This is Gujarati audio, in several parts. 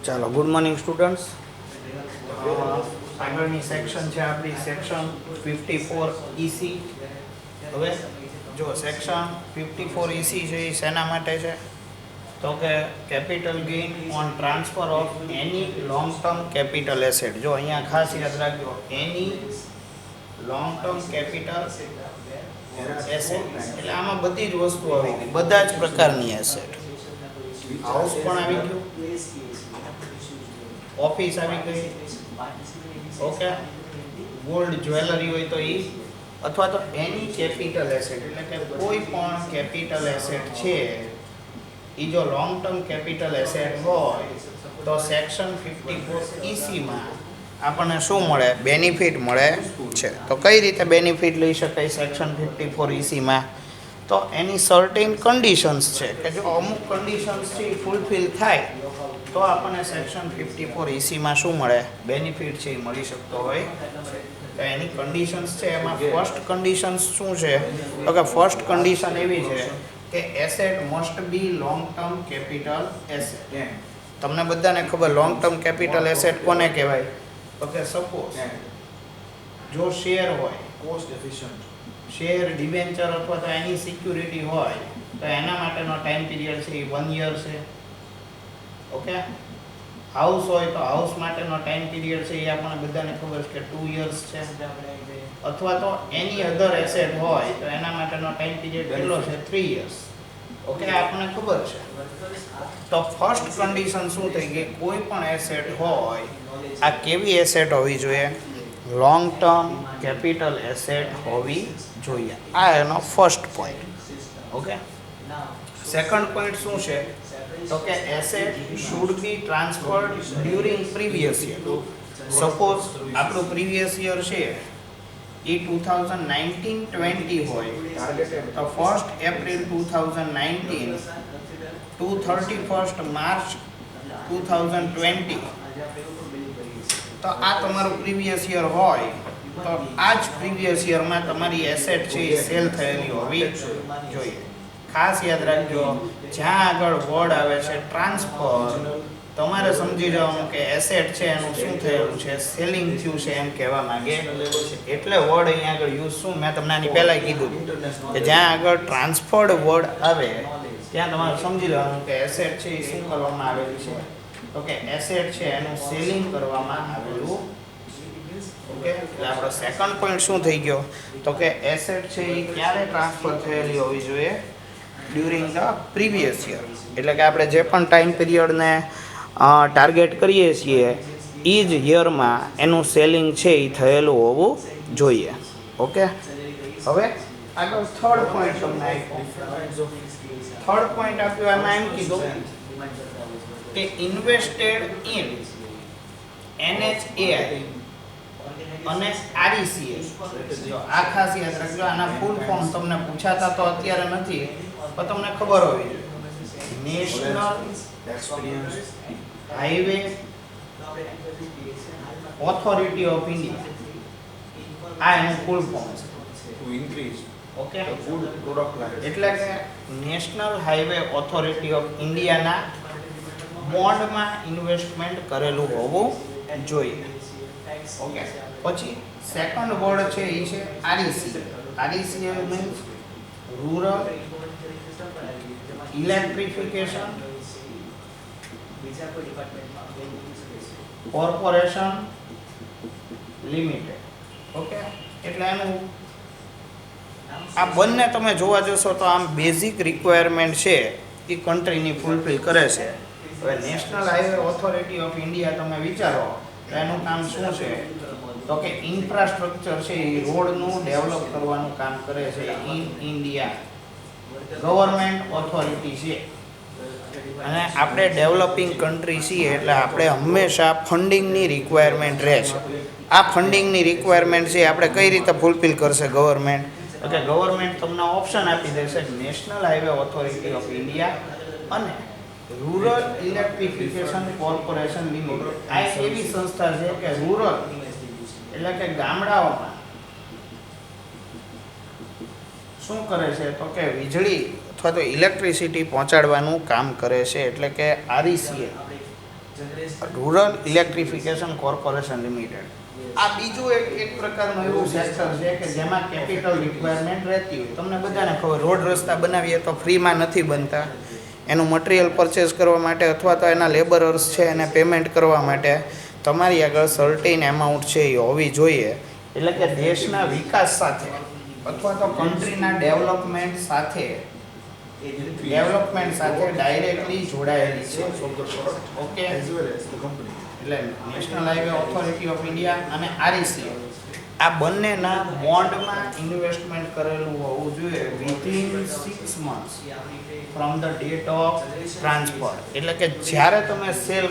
ચાલો ગુડ મોર્નિંગ સ્ટુડન્ટ્સ. આગળની સેક્શન છે આપણી સેક્શન 54 EC. હવે જો સેક્શન 54 EC છે એ શેના માટે છે તો કે capital gain on transfer of any long term capital asset. જો અહીંયા ખાસ યાદ રાખજો, એની લોંગ ટર્મ કેપિટલ એસેટ એટલે આમાં બધી જ વસ્તુ આવી ગઈ, બધા જ પ્રકારની એસેટ. હાઉસ પણ આવી ગયું, ઓફિસ આવી ગઈ, ઓકે, ગોલ્ડ જ્વેલરી હોય તો એ, અથવા તો એની કેપિટલ એસેટ એટલે કે કોઈ પણ કેપિટલ એસેટ છે એ જો લોંગ ટર્મ કેપિટલ એસેટ હોય તો સેક્શન 54 EC આપણને શું મળે? બેનિફિટ મળે છે. તો કઈ રીતે બેનિફિટ લઈ શકાય સેક્શન 54 EC તો એની સર્ટેન કન્ડિશન્સ છે કે જો અમુક કન્ડિશન્સ છે એ ફૂલફિલ થાય તો આપણને સેક્શન 54 EC શું મળે? બેનિફિટ છે એ મળી શકતો હોય. તો એની કન્ડિશન્સ છે એમાં ફર્સ્ટ કન્ડિશન્સ શું છે તો કે ફર્સ્ટ કન્ડિશન એવી છે કે asset must be long term capital asset. તમને બધાને ખબર લોંગ ટર્મ કેપિટલ એસેટ કોને કહેવાય? તો કે સપોઝ જો શેર હોય, કોસ્ટ એફિશિયન્ટ શેર, ડિબેન્ચર અથવા તો એની સિક્યુરિટી હોય તો એના માટેનો ટાઈમ પીરિયડ છે એ 1 યર છે. ઓકે, હાઉસ હોય તો હાઉસ માટેનો ટાઈમ પીરિયડ છે એ આપણને બધાને ખબર છે કે 2 યર્સ છે. અથવા તો એની અધર એસેટ હોય તો એના માટેનો ટાઈમ પીરિયડ કેટલો છે? 3 યર્સ. ઓકે, આપણને ખબર છે. તો ફર્સ્ટ કન્ડિશન શું થઈ ગઈ? કોઈ પણ એસેટ હોય, આ કેવી એસેટ હોવી જોઈએ? લોંગ ટર્મ કેપિટલ એસેટ હોવી જોઈએ. આ એનો first point. Okay, second point શું છે તો કે asset should be transferred during previous year. Suppose આપણું પ્રીવિયસ યર છે એ 2019-20 હોય તો 1st April 2019 to 31st March 2020 તો આ તમારું પ્રીવિયસ યર હોય તો આ જ પ્રીવિયસ યરમાં તમારી એસેટ છે એ સેલ થયેલી હોવી જોઈએ. ખાસ યાદ રાખજો, જ્યાં આગળ વર્ડ આવે છે ટ્રાન્સફર, તમારે સમજી જવાનું કે એસેટ છે એનું શું થયેલું છે? સેલિંગ થયું છે એમ કહેવા માંગે છે. એટલે વર્ડ અહીંયા આગળ યુઝ શું મેં તમને આની પહેલાં કીધું કે જ્યાં આગળ ટ્રાન્સફર્ડ વર્ડ આવે ત્યાં તમારે સમજી લેવાનું કે એસેટ છે એ શું કરવામાં આવેલું છે તો કે એસેટ છે એનું સેલિંગ કરવામાં આવેલું. ઓકે, એટલે આપણો સેકન્ડ પોઈન્ટ શું થઈ ગયો તો કે એસેટ છે એ ક્યારે ટ્રાન્સફર થયેલી હોવી જોઈએ? During the previous year. એટલે કે આપણે જે પણ ટાઈમ પીરિયડને ટાર્ગેટ કરીએ છીએ એ જ યરમાં એનું સેલિંગ છે એ થયેલું હોવું જોઈએ. ઓકે, હવે આગળ થર્ડ પોઈન્ટ તમને આપ્યો. થર્ડ પોઈન્ટ આપ્યો એમાં એમ કીધું કે ઇન્વેસ્ટેડ ઇન NHAI અને RECA. જો આ ખાસ યાદ રાખજો, આના ફૂલ ફોર્મ તમને પૂછાતા તો અત્યારે નથી પણ તમને ખબર હોવી જોઈએ. National highway authority of India, આ એનું ફૂલ ફોર્મ છે. ઓકે, એટલે કે નેશનલ હાઈવે ઓથોરિટી ઓફ ઇન્ડિયાના બોન્ડમાં ઇન્વેસ્ટમેન્ટ કરેલું હોવું જોઈએ. ઓકે, પછી સેકન્ડ વર્ડ છે એ છે RECA. RECA means rural electrification corporation limited. Okay, એટલે એનું આ બંને તમે જોવા જશો તો આમ બેઝિક રિક્વાયરમેન્ટ છે એ કન્ટ્રીની ફૂલફિલ કરે છે. હવે national highway authority of India તમે વિચારો તો એનું કામ શું છે તો કે ઇન્ફ્રાસ્ટ્રક્ચર છે એ રોડનું ડેવલપ કરવાનું કામ કરે છે. ઇન ઇન્ડિયા ગવર્મેન્ટ ઓથોરિટી છે અને આપણે ડેવલપિંગ કન્ટ્રી છીએ એટલે આપણે હંમેશા ફંડિંગની રિક્વાયરમેન્ટ રહે છે. આ ફંડિંગની રિક્વાયરમેન્ટ છે આપણે કઈ રીતે ફૂલફિલ કરશે ગવર્મેન્ટ? ઓકે, ગવર્મેન્ટ તમને ઓપ્શન આપી દેશે national highway authority of India અને રૂરલ ઇલેક્ટ્રિફિકેશન કોર્પોરેશન લિમિટેડ. આ એવી સંસ્થા છે કે રૂરલ એટલે કે ગામડાઓમાં શું કરે છે તો કે વીજળી અથવા તો ઇલેક્ટ્રિસિટી પહોંચાડવાનું કામ કરે છે. એટલે કે RECA rural electrification corporation limited. આ બીજું એક પ્રકારનું એવું સેક્ટર છે કે જેમાં કેપિટલ રિક્વાયરમેન્ટ રહેતી હોય. તમને બધાને ખબર, રોડ રસ્તા બનાવીએ તો ફ્રીમાં નથી બનતા. એનું મટીરિયલ પરચેસ કરવા માટે અથવા તો એના લેબરર્સ છે એને પેમેન્ટ કરવા માટે તમારી આગળ સર્ટેન એમાઉન્ટ છે એ હોવી જોઈએ. એટલે કે દેશના વિકાસ સાથે અથવા તો કન્ટ્રીના ડેવલપમેન્ટ સાથે ડાયરેક્ટલી જોડાયેલી છે. ઓકે, એટલે national highway authority of India અને આરઈસીએલ આ બંનેના બોન્ડમાં ઇન્વેસ્ટમેન્ટ કરેલું હોવું જોઈએ within 6 months from the date of transfer. એટલે કે જ્યારે તમે સેલ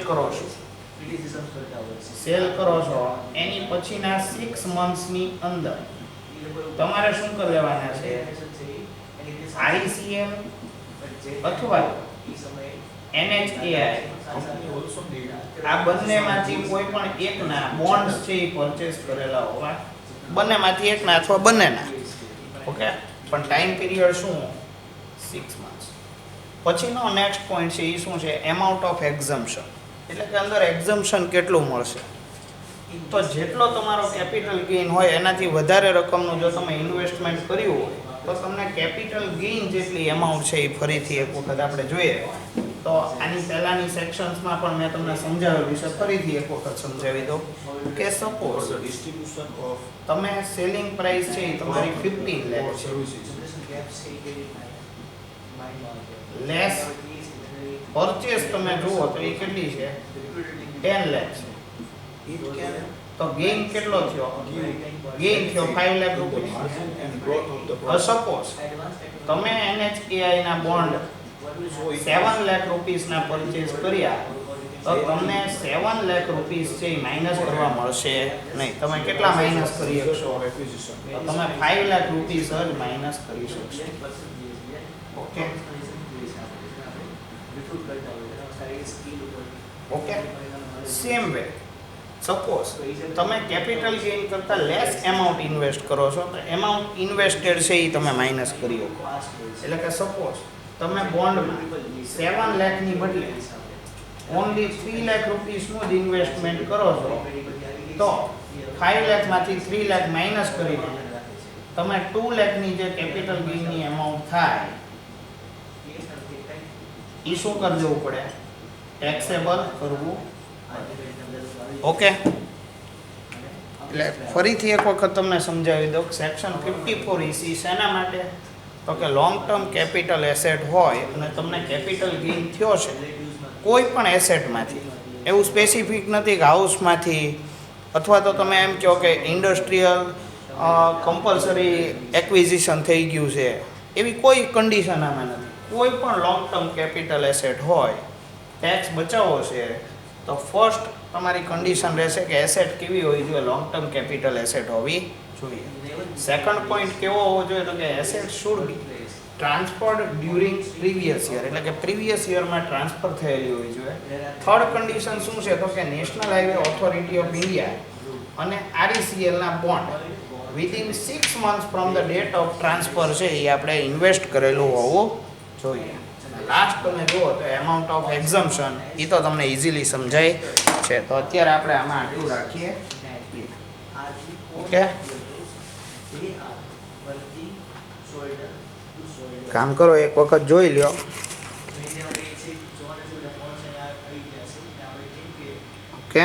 કરો છો એની પછીના 6 monthsની અંદર તમારે શું કરી લેવાના છે, આરઈસીએલ અથવા NHAI આ બંનેમાંથી કોઈ પણ એકના બોન્ડ્સ છે એ પરચેસ કરેલા હોવા, બંનેમાંથી એકના અથવા બંનેના. ઓકે, પણ ટાઈમ પીરિયડ શું, 6 months. પછીનો નેક્સ્ટ પોઈન્ટ છે એ શું છે, એમાઉન્ટ ઓફ એક્ઝમ્પશન. એટલે કે અંદર એક્ઝમ્પશન કેટલું મળશે. તો જેટલો તમારો કેપિટલ ગેઇન હોય એનાથી વધારે રકમનું જો તમે ઇન્વેસ્ટમેન્ટ કર્યું હોય તો તમને કેપિટલ ગેઇન જેટલી એમાઉન્ટ છે એ ફરીથી એક વખત આપણે જોઈએ. તો આની પહેલાની સેક્શન્સમાં પણ મેં તમને સમજાવેલું છે, ફરીથી એક વખત સમજાવી દઉં કે સપોઝ તમે સેલિંગ પ્રાઇસ છે એ તમારી 15 લાખ છે, લેસ પરચેસ તમે જુઓ તો એ કેટલી છે, 10 લાખ છે. તો ગેઇન કેટલો થયો, ગેઇન થયો 5 લાખ રૂપિયા. સપોઝ તમે NHAI ના બોન્ડ 7 લાખ રૂપીસના પરચેસ કર્યા તો તમને 7 લાખ રૂપીસ છે એ માઇનસ કરવા મળશે નહીં. તમે કેટલા માઇનસ કરી શકશો, તો તમે 5 લાખ રૂપીસ જ માઇનસ કરી શકશો. Okay okay, same way suppose તમે કેપિટલ ગેઇન કરતા લેસ એમાઉન્ટ ઇન્વેસ્ટ કરો છો તો એમાઉન્ટ ઇન્વેસ્ટેડ છે એ તમે માઇનસ કરી શકો. એટલે કે સપોઝ તમે બોન્ડમાં 7 લાખની બદલે ઓનલી 3 લાખ રૂપીસનું જ ઇન્વેસ્ટમેન્ટ કરો છો તો 5 લાખમાંથી 3 લાખ માઇનસ કરીને તમે 2 લાખની જે કેપિટલ ગેઇનની એમાઉન્ટ થાય એ શું કરી દેવું પડે, ટેક્સેબલ કરવું. ઓકે, એટલે ફરીથી એક વખત તમને સમજાવી દઉં. સેક્શન 54 EC શેના માટે, તો કે લોંગ ટર્મ કેપિટલ એસેટ હોય અને તમને કેપિટલ ગેઇન થયો છે કોઈ પણ એસેટમાંથી, એવું સ્પેસિફિક નથી કે હાઉસમાંથી અથવા તો તમે એમ કહો કે ઇન્ડસ્ટ્રીયલ કમ્પલસરી એક્વિઝિશન થઈ ગયું છે, એવી કોઈ કન્ડિશન આમાં નથી. કોઈ પણ લોંગ ટર્મ કેપિટલ એસેટ હોય, ટેક્સ બચાવવો છે તો ફર્સ્ટ તમારી કન્ડિશન રહેશે કે એસેટ કેવી હોવી જોઈએ, લોંગ ટર્મ કેપિટલ એસેટ હોવી જોઈએ. સેકન્ડ પોઈન્ટ કેવો હોવો જોઈએ, તો કે asset should be transferred during previous year, એટલે કે પ્રીવિયસ યરમાં ટ્રાન્સફર થયેલી હોવી જોઈએ. થર્ડ કન્ડિશન શું છે, તો કે national highway authority of India અને આરઈસીએલના bond within 6 months from the date of transfer છે એ આપણે ઇન્વેસ્ટ કરેલું હોવું જોઈએ. લાસ્ટ તમે જુઓ તો એમાઉન્ટ ઓફ એક્ઝમ્પશન, એ તો તમને ઇઝીલી સમજાય છે. તો અત્યારે આપણે આમાં આટલું રાખીએ. ઓકે, કામ કરો, એક વખત જોઈ લ્યો. ઓકે,